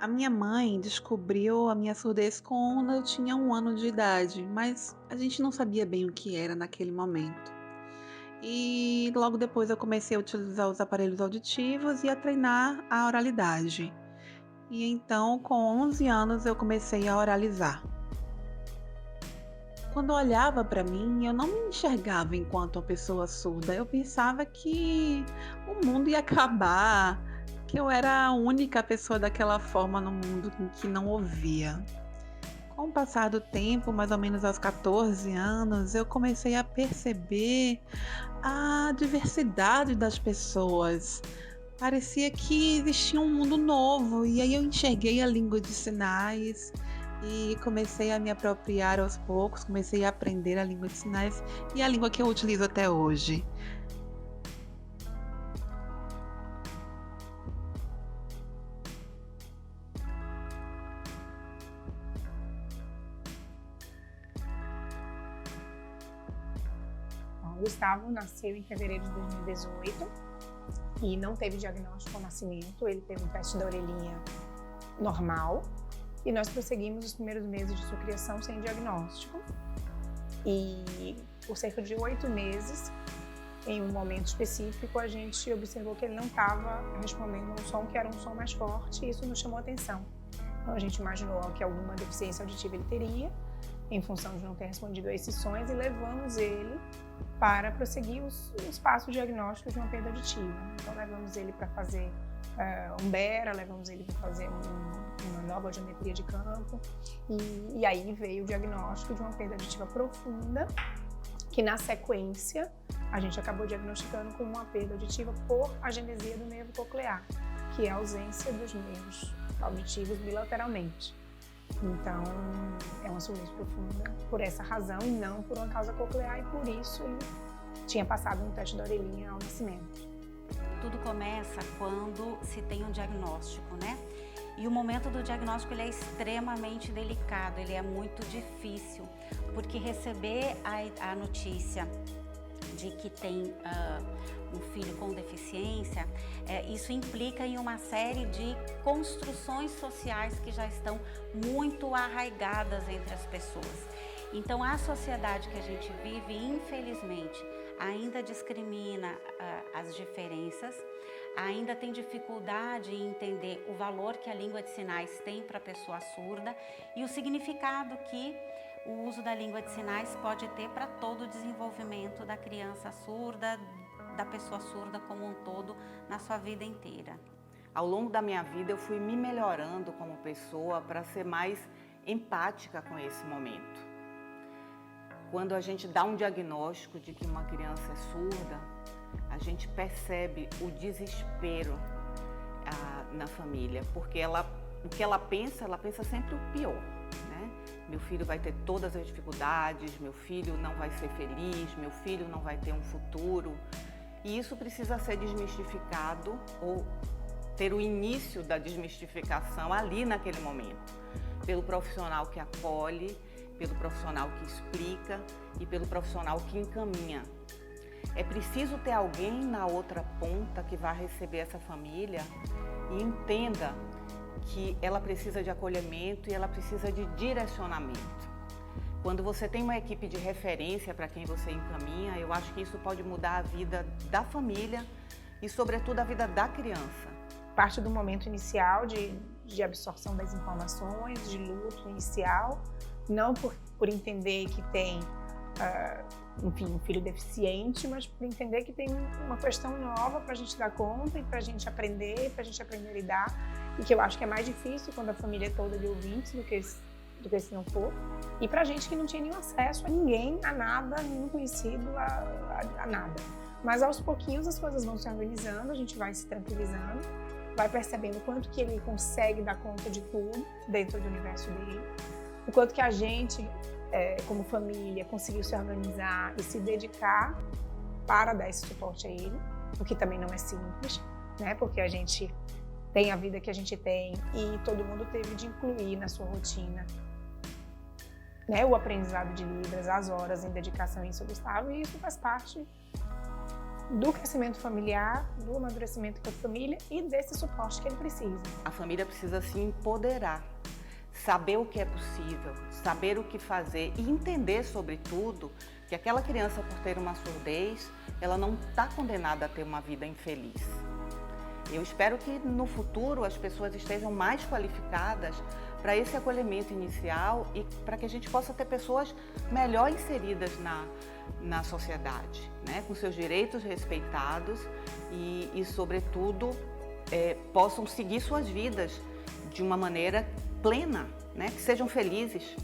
A minha mãe descobriu a minha surdez quando eu tinha 1 ano de idade, mas a gente não sabia bem o que era naquele momento. E logo depois eu comecei a utilizar os aparelhos auditivos e a treinar a oralidade. E então, com 11 anos, eu comecei a oralizar. Quando eu olhava para mim, eu não me enxergava enquanto uma pessoa surda. Eu pensava que o mundo ia acabar, que eu era a única pessoa daquela forma no mundo em que não ouvia. Com o passar do tempo, mais ou menos aos 14 anos, eu comecei a perceber a diversidade das pessoas. Parecia que existia um mundo novo, e aí eu enxerguei a língua de sinais e comecei a me apropriar aos poucos, comecei a aprender a língua de sinais e a língua que eu utilizo até hoje. O Gustavo nasceu em fevereiro de 2018 e não teve diagnóstico ao nascimento. Ele teve um teste da orelhinha normal e nós prosseguimos os primeiros meses de sua criação sem diagnóstico. E por cerca de 8 meses, em um momento específico, a gente observou que ele não estava respondendo um som que era um som mais forte, e isso nos chamou a atenção. Então a gente imaginou que alguma deficiência auditiva ele teria, em função de não ter respondido a esses sons, e levamos ele para prosseguir os passos diagnósticos de uma perda auditiva. Então levamos ele para fazer um BERA, levamos ele para fazer uma nova audiometria de campo, e aí veio o diagnóstico de uma perda auditiva profunda, que na sequência a gente acabou diagnosticando como uma perda auditiva por agenesia do nervo coclear, que é a ausência dos nervos auditivos bilateralmente. Então, é uma surdez profunda por essa razão e não por uma causa coclear, e por isso ele tinha passado no teste da orelhinha ao nascimento. Tudo começa quando se tem um diagnóstico, né? E o momento do diagnóstico ele é extremamente delicado, ele é muito difícil, porque receber a notícia de que tem um filho com deficiência, isso implica em uma série de construções sociais que já estão muito arraigadas entre as pessoas. Então, a sociedade que a gente vive, infelizmente, ainda discrimina as diferenças, ainda tem dificuldade em entender o valor que a língua de sinais tem para a pessoa surda e o significado que o uso da língua de sinais pode ter para todo o desenvolvimento da criança surda, da pessoa surda como um todo, na sua vida inteira. Ao longo da minha vida eu fui me melhorando como pessoa para ser mais empática com esse momento. Quando a gente dá um diagnóstico de que uma criança é surda, a gente percebe o desespero na família, porque o que ela pensa sempre o pior, né? Meu filho vai ter todas as dificuldades, meu filho não vai ser feliz, meu filho não vai ter um futuro. E isso precisa ser desmistificado ou ter o início da desmistificação ali naquele momento, pelo profissional que acolhe, pelo profissional que explica e pelo profissional que encaminha. É preciso ter alguém na outra ponta que vá receber essa família e entenda que ela precisa de acolhimento e ela precisa de direcionamento. Quando você tem uma equipe de referência para quem você encaminha, eu acho que isso pode mudar a vida da família e, sobretudo, a vida da criança. Parte do momento inicial de absorção das informações, de luto inicial, não por entender que tem um filho deficiente, mas por entender que tem uma questão nova para a gente dar conta e para a gente aprender, a lidar, e que eu acho que é mais difícil quando a família é toda de ouvintes do que se não for, e para a gente que não tinha nenhum acesso a ninguém, a nada, nenhum conhecido, a nada. Mas aos pouquinhos as coisas vão se organizando, a gente vai se tranquilizando, vai percebendo o quanto que ele consegue dar conta de tudo dentro do universo dele, o quanto que a gente, como família, conseguiu se organizar e se dedicar para dar esse suporte a ele, o que também não é simples, né? Porque a gente tem a vida que a gente tem e todo mundo teve de incluir na sua rotina, né, o aprendizado de Libras, as horas em dedicação a isso, Gustavo, e isso faz parte do crescimento familiar, do amadurecimento com a família e desse suporte que ele precisa. A família precisa se empoderar, saber o que é possível, saber o que fazer e entender, sobretudo, que aquela criança, por ter uma surdez, ela não está condenada a ter uma vida infeliz. Eu espero que no futuro as pessoas estejam mais qualificadas para esse acolhimento inicial e para que a gente possa ter pessoas melhor inseridas na sociedade, né? Com seus direitos respeitados e sobretudo, possam seguir suas vidas de uma maneira plena, né? Que sejam felizes.